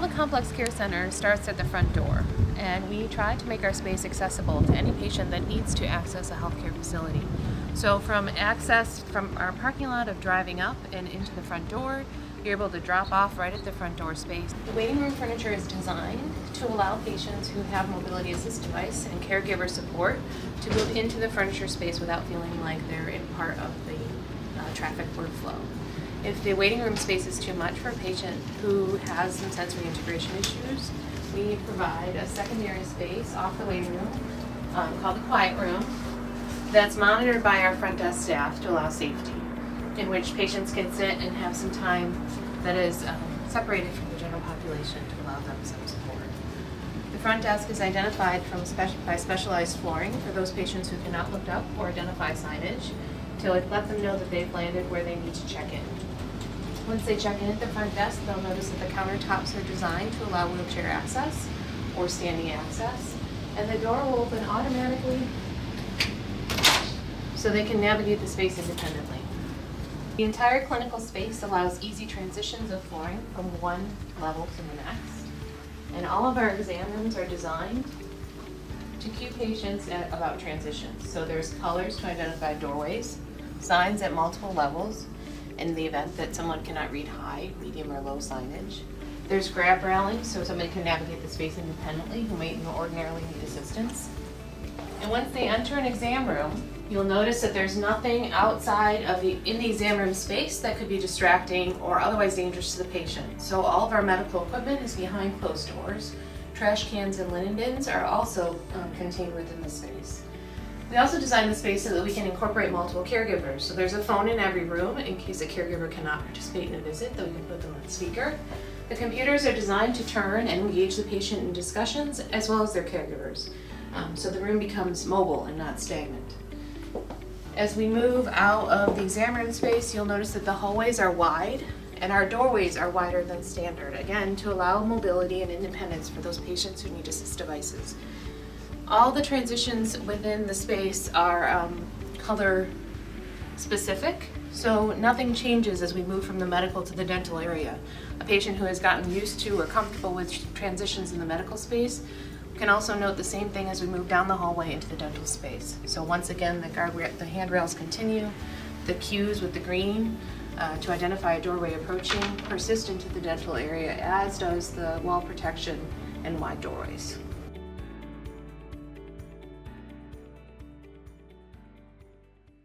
The Complex Care Center starts at the front door, and we try to make our space accessible to any patient that needs to access a healthcare facility. So from access from our parking lot of driving up and into the front door, you're able to drop off right at the front door space. The waiting room furniture is designed to allow patients who have mobility assist device and caregiver support to move into the furniture space without feeling like they're in part of the traffic workflow. If the waiting room space is too much for a patient who has some sensory integration issues, we provide a secondary space off the waiting room called the quiet room that's monitored by our front desk staff to allow safety, in which patients can sit and have some time that is separated from the general population to allow them some support. The front desk is identified by specialized flooring for those patients who cannot look up or identify signage to let them know that they've landed where they need to check in. Once they check in at the front desk, they'll notice that the countertops are designed to allow wheelchair access or standing access, and the door will open automatically so they can navigate the space independently. The entire clinical space allows easy transitions of flooring from one level to the next, and all of our exam rooms are designed to cue patients about transitions. So there's colors to identify doorways, signs at multiple levels, in the event that someone cannot read high, medium, or low signage. There's grab railings so somebody can navigate the space independently who may ordinarily need assistance. And once they enter an exam room, you'll notice that there's nothing outside of in the exam room space that could be distracting or otherwise dangerous to the patient. So all of our medical equipment is behind closed doors. Trash cans and linen bins are also contained within the space. We also designed the space so that we can incorporate multiple caregivers. So there's a phone in every room in case a caregiver cannot participate in a visit, that we can put them on speaker. The computers are designed to turn and engage the patient in discussions as well as their caregivers. So the room becomes mobile and not stagnant. As we move out of the exam room space, you'll notice that the hallways are wide and our doorways are wider than standard, again, to allow mobility and independence for those patients who need assist devices. All the transitions within the space are color specific, so nothing changes as we move from the medical to the dental area. A patient who has gotten used to or comfortable with transitions in the medical space can also note the same thing as we move down the hallway into the dental space. So once again, the handrails continue, the cues with the green to identify a doorway approaching persist into the dental area, as does the wall protection and wide doorways.